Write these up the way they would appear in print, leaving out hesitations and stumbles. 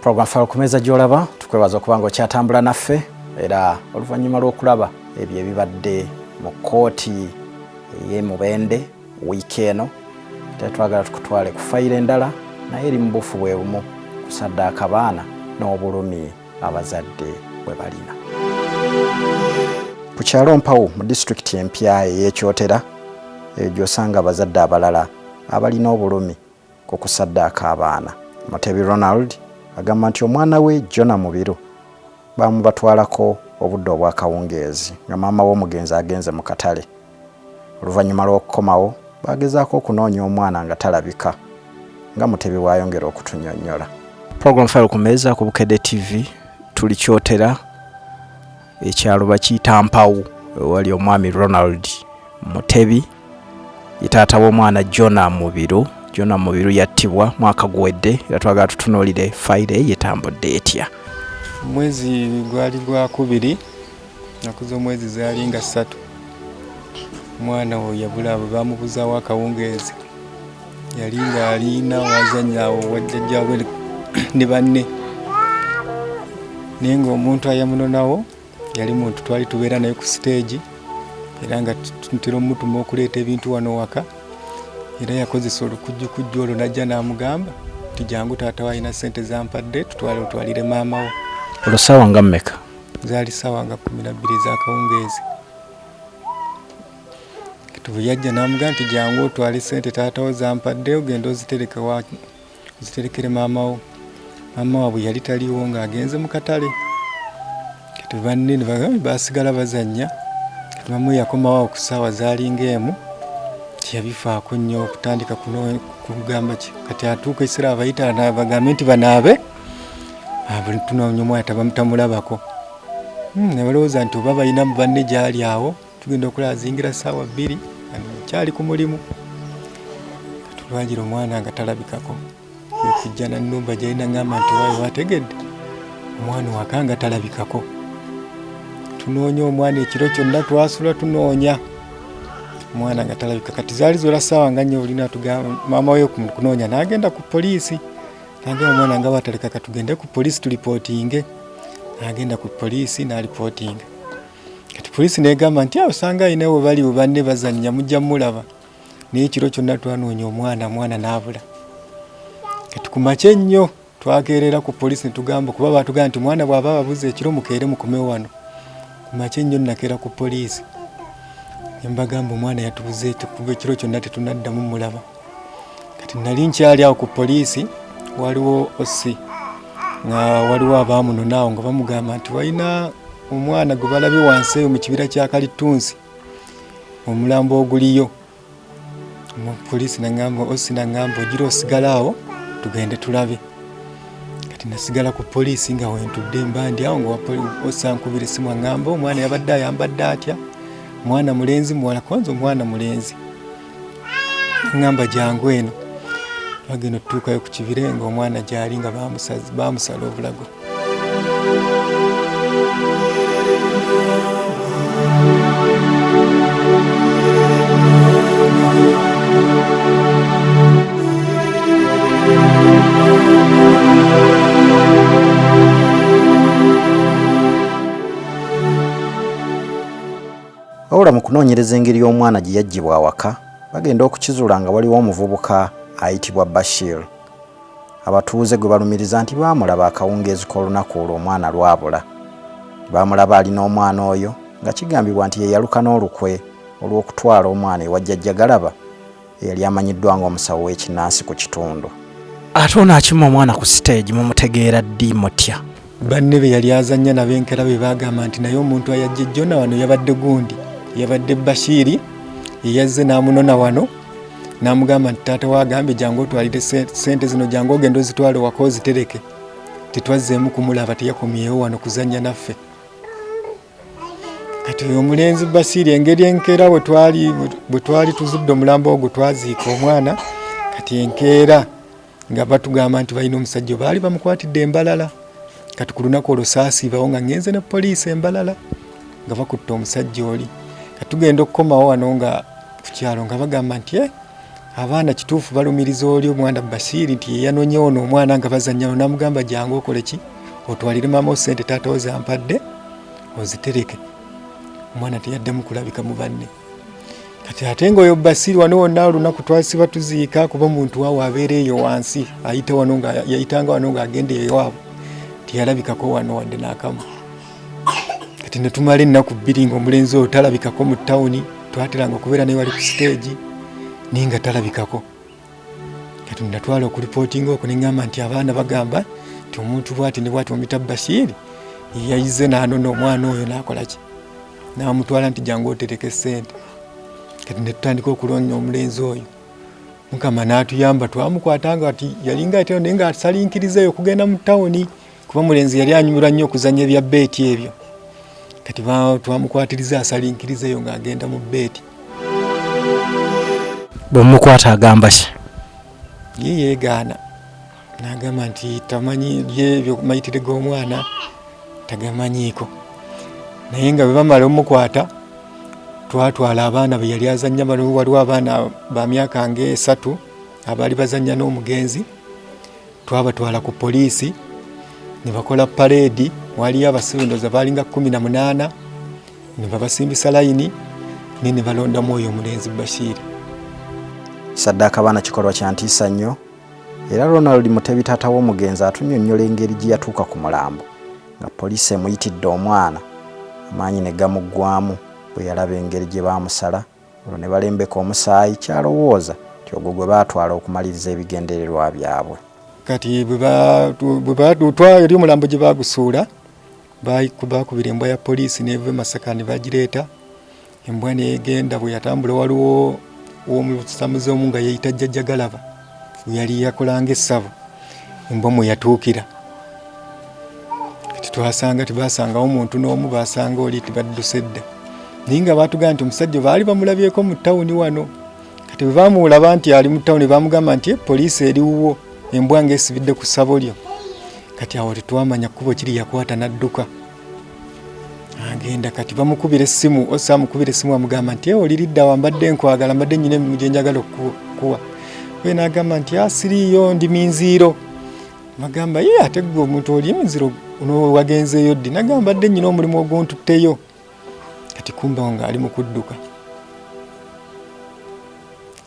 Program Fayiro ku mmeeza gy'olaba tukwebaza okuba ng'okyatambula naffe era oluvannyuma lw'okulaba ebyo ebibadde mu kkooti ey'Emubende wiiki eno tetwagala tukutwale ku Fayiro endala naye eri mu bufu bwe bumu Okusaddaaka abaana n'obulumi abazadde bwe balina. Ku kyalo Mpawu mu disitulikiti empya ey'Ekyotera gy'osanga abazadde abalala abalina obulumi ku Okusaddaaka abaana. Mutebi Ronald agamba nti omwana we Jonah Mubiru bamubatwalako obudde obwa kawungeezi nga maama w'omugenzi agenze mu katale. Oluvannyuma lw'okukomawo bagezaako okunoonya omwana nga talabika nga Mutebi bw'ayongera okutunnyonnyola. Program Fayiro ku mmeeza ku Bukedde TV tuli Kyotera ekyalo bakiyita Mpawu wali omwami Ronald Mutebi ye taata w'omwana Jonah Mubiru. Jonah Mubiru yattibwa mwaka guwedde era twagala tutunuulire Fayiro yetambudde etya. Mwezi gwali gwa kubiri nakuza omwezi zaali nga 3 omwana we yabula abo bamubuzaawo akawungeezi yali nga alina wazanyaawo wajjajjaawe ne banne naye ng'omuntu ayamunonawo yali muntu twali tubeera naye ku siteegi era nga tutera omutuma okuleeta ebintu wano waka era yakozesa olukujjukujju olwo najja n'amugamba nti jangu taata we alina ssente zampadde tutwalire maama wo. Olwo ssaawa nga mmeka? Zaali ssaawa nga 12 z'akawungeezi. Bwe yajja n'amugamba nti jangu otwale ssente taata wo zampadde ogenda oziterekere maama wo. Maama waabwe yali taliiwo ng'agenze mu katale. Kati banne baasigala bazannya. Kati maama we yakomawo ku ssaawa zaali ng'emu yabifaako nnyo okutandika kugamba ki kati atuuka ekiseera abayita bagambe nti banaabe tunoonya omwana tabamutamulabako. Ne balowooza nti oba balina mu banne gy'ali awo tugenda okulaba zingira ssaawa 2 kyali ku mulimu. Kati olwagira omwana nga talabikako ekijja na nnumba gy'alina ngamba nti waayo wategedde omwana waka nga talabikako. Tunoonya omwana ekiro kyonna twasula tunoonya omwana nga talabika. Kati zaali zola ssaawa nga 4 olina tugamba maama we kunoonya n'agenda ku poliisi n'agamba omwana nga bataleka katugende ku poliisi tulipootinge. N'agenda ku poliisi n'alipootinga. Kati poliisi n'egamba nti osanga ayina we bali banne bazannya mujja mulaba naye ekiro kyonna twanoonya omwana n'abula. Kati ku makya ennyo twakeerera ku poliisi ne tugamba kuba baatugamba nti mwana bw'aba babuze ekiro mukeere mukomewo wano. Ku makya ennyo nakeera ku poliisi ne mbagamba omwana yatubuze kuva ekiro kyonna tetunaddamu mulaba. Kati nali nkyali awo ku poliisi waliwo osi nga waliwo abaamunonaawo nga bamugamba nti walina omwana gwe balabye wansi eyo mu kibira kya Kalitunsi omulambo oguliyo. Poliisi nagamba osi nagamba ogira osigala awo tugende tulabe. Kati nasigala ku poliisi nga wentudde mbandi awo nga osi ankubira essimu agamba omwana yabadde ayambadde atya mwana mulenzi muwala kwanza omwana mulenzi. Ngamba jangu eno bagenda tutuukayo ku kibire nga omwana gyali nga bamusala obulago. Wabula mu kunoonyereza engeri y'omwana gye yaggyibwa awaka bagenda okukizuula nga waliwo omuvubuka ayitibwa Bashir. Abatuuze gwe balumiriza nti baamulaba akawungeezi k'olunaku olwo omwana lwabula. Baamulaba alina omwana oyo nga kigambibwa nti ye yaluka n'olukwe olw'okutwala omwana ewa jjajja Galaba eyali amanyiddwa ng'omusawo w'ekinnansi ku kitundu. Ate ono akima omwana ku siteegi mumutegeera ddi mutya? Banne be yali azannya nabo enkera be baagamba nti naye omuntu ayajja Jonah wano yabadde gundi yabadde Bashiri yazze n'amunona wano n'amugamba nti taata waagambye jangu otwalire ssente zino jangu ogenda ozitwale waka ozitereke tetwazzeemu kumulaba teyakomyewo wano kuzannya naffe. Kati omulenzi Bashiri engeri enkeera bwe twali tuzudde omulambo ogwo twaziika omwana kati enkeera nga batugamba nti balina omusajja baali bamukwatidde Embalala. Kati ku lunaku olwo saasiibawo nga ngenze ne poliisi Embalala nga bakutte omusajja oli. Kati tugenda okukomawo wano nga ku kyalo nga bagamba nti abaana kituufu balumiriza oli omwana Basiiri nti yeyanonye ono omwana nga bazannya namugamba jangu okole ki otwalire maama sente taata wo zampadde ozitereke omwana teyaddemu kulabika mu banne kati ate ng'oyo Basiiri wano wonna olunaku twasiba tuziika kuba muntu waawe abeera eyo wansi ayita wano nga yayitanga wano ng'agenda ewaabwe teyalabikako wano wadde n'akamu kati ne tumala ennaku bbiri ng'omulenzi oyo talabikako mu tawuni twateranga okubeera naye wali ku siteegi naye nga talabikako kati natwala okulipootinga okwo neŋŋamba nti abaana bagamba nti omuntu bw'ati ne bw'ati omuyita Basiiri yayize n'anona omwana oyo n'akola ki n'amutwala nti jangu otereke ssente kati ne tutandika okuloonya omulenzi oyo Mukama n'atuyamba twamukwatanga ati yalinga atyo naye ng'asalinkirizeeyo okugenda mu tawuni kuba mulenzi yali anyumirwa nnyo okuzannya ebya beeti ebyo kati twamukwatiriza asalinkirizeeyo ng'agenda mu beeti. Bwemukwata agamba ki? Ye yeegaana n'agamba nti tamanyi byebyo mayitire g'omwana tagamanyiiko naye nga bwe bamala omukwata twatwala abaana be yali azannya waliwo abaana ba myaka nga 3 abaali bazannya n'omugenzi twabatwala ku poliisi ne bakola pareedi waliyo abasibindoza baalinga 18 ne babasimbisa layini ne balondamu oyo omulenzi Basiiri. Saddaaka abaana kikolwa kya ntiisa nnyo era Ronald Mutebi taata w'omugenzi atunnyonnyola engeri gye yatuuka ku mulambo nga poliisi emuyitidde omwana amaanyi ne gamuggwamu bwe yalaba engeri gye baamusala olwo ne balembeka omusaayi kyalowooza nti ogwo gwe baatwala okumaliriza ebigendererwa byabwe. Kati bwe baatwala eri omulambo gye baagusuula baakubira embwa ya poliisi n'eva Masaka ne bagireeta embwa n'egenda bwe yatambula waliwo omusamuzi omu nga yeeyita Jjajja Galaba yali yakolanga essabo embwa mwe yatuukira kati twasanga tebasangawo omuntu n'omu basanga oli tibadduse dda naye nga baatugamba nti omusajja baali bamulabyeko mu tawuni wano kati bwe baamulaba nti ali mu tawuni baamugamba nti poliisi eriwo embwa ng'esibidde ku ssabo lyo kati awo tetwamanya kkubo kiri yakwata n'adduka agenda kati bamukubira essimu osamukubira essimu amugamba nti oliridde awo mbadde nkwagala mbadde nnyina emirimu gye njagala okukuwa we n'agamba nti asiriiyo ndi minziiro bagamba ye ate gwe omuntu oli minziiro wagenzeeyo ddi nagamba mbadde nnyina omulimu oguntutteyo kati kumba nga ali mu kudduka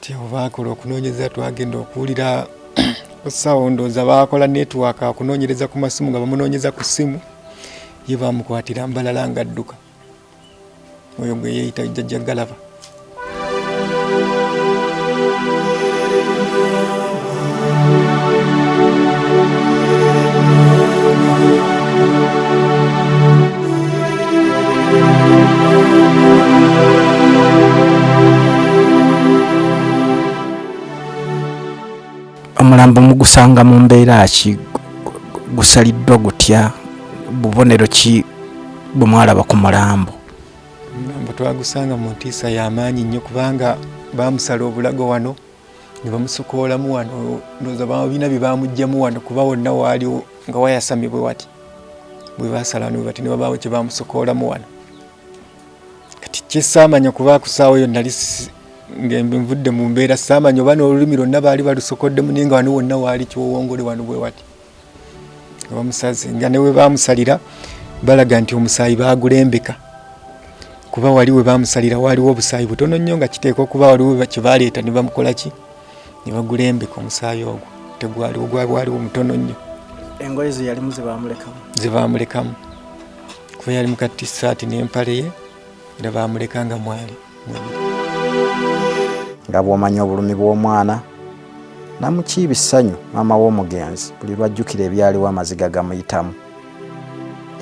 ti awo baakola okunoonyeza twagenda okuwulira osawo ndooza baakola netiwaaka okunoonyereza ku masimu nga bamunoonyeza ku ssimu ye baamukwatira mbalala nga adduka oyo gwe yeeyita Jjajja Galaba. Omulambo mugusanga mu mbeera ki gusaliddwa gutya bubonero ki bwe mwalaba ku mulambo? Omulambo twagusanga mu ntiisa y'amaanyi nnyo kubanga baamusala obulago wano ne bamusokoolamu wano ndowooza baalina bye baamuggyamu wano kuba wonna waaliwo nga wayasamibwe wati bwe baasala ne bati ne babaawo kye baamusokoolamu wano kati kye saamanya kuba ku ssaawa eyo nali ngembe nvudde mu mbeera saamanya oba n'olulimi lwonna baali balusokoddemu naye nga wano wonna waali kiwowongole wano bwe wati bamusaze nga ne we baamusalira balaga nti omusaayi baagulembeka kuba wali we baamusalira waaliwo obusaayi butono nnyo nga kiteekwa okuba waliwo kye baaleeta ne bamukola ki ne bagulembeka omusaayi ogwo tegwaliwo gwaliwo mutono nnyo. Engoye ze yalimu ze baamulekamu kuba yali mu katisaati n'empale ye era baamuleka nga mwali nga bw'omanya obulumi bw'omwana namukiiba essanyu maama w'omugenzi buli lwajjukira ebyaliwo amaziga gamuyitamu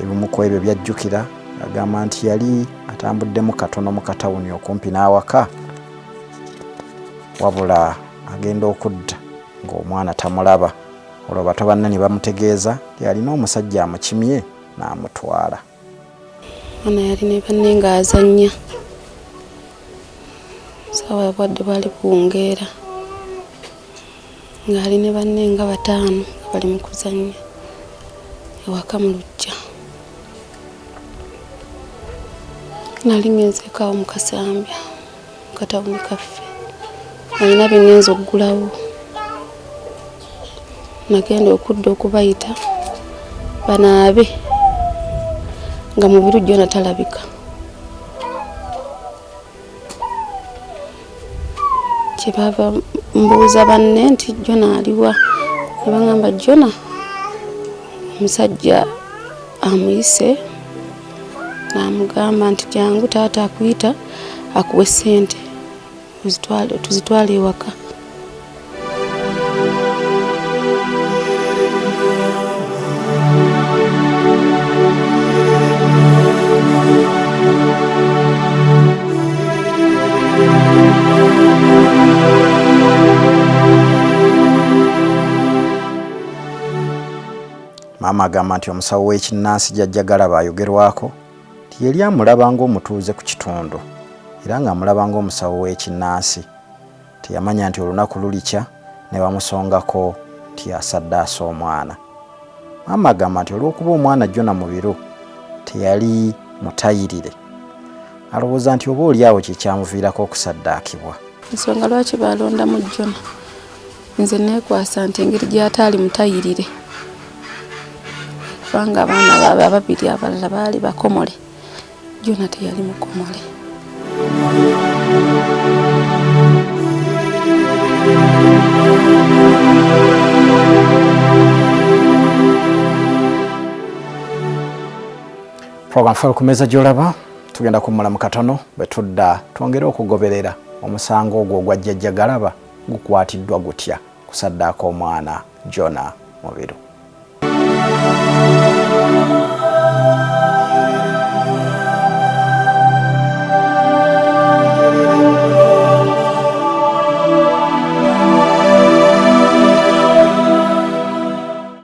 ebimu ku ebyo byajjukira agamba nti yali atambuddemu katono mu katawuni okumpi n'awaka wabula agenda okudda ng'omwana tamulaba olwo bato banne ne bamutegeeza yalina omusajja amukimye n'amutwala. Mwana yali ne banne ng'azannya sawa yabwadde baali buwungeera ng'ali ne banne nga 5 nga bali mu kuzannya ewaka mu luggya. Nali ngenzeeko awo mu kasambya mu katawuni kaffe alina byengenza okugulawo. Nagenda okudda okubayita banaabe nga Mubiru Jonah talabika. Kyebava mbuuza banne nti Jonah aliwa, ne baŋŋamba Jonah omusajja amuyise n'amugamba nti jangu taata akuyita akuwe ssente tuzitwale ewaka. Maama agamba nti omusawo w'ekinnansi jjajja Galaba ayogerwako nti yali amulaba ng'omutuuze ku kitundu era ng'amulaba ng'omusawo w'ekinnansi. Teyamanya nti olunaku lulikya ne bamusongako nti asaddaasa omwana. Maama agamba nti olw'okuba omwana Jonah Mubiru teyali mutayirire, alowooza nti oba oliawo kye kyamuviirako okusaddaakibwa. Ensonga lwaki balondamu Jonah, nze neekwasa nti engeri gy'ataali mutayirire, kubanga abaana baabwe ababiri abalala baali bakomole, Jonah teyali mukomole. Program Fayiro ku mmeeza gy'olaba tugenda kummulamu katono bwe tudda twongere okugoberera omusango ogwo ogwa jjajja Galaba gukwatiddwa gutya kusaddaaka omwana Jonah Mubiru.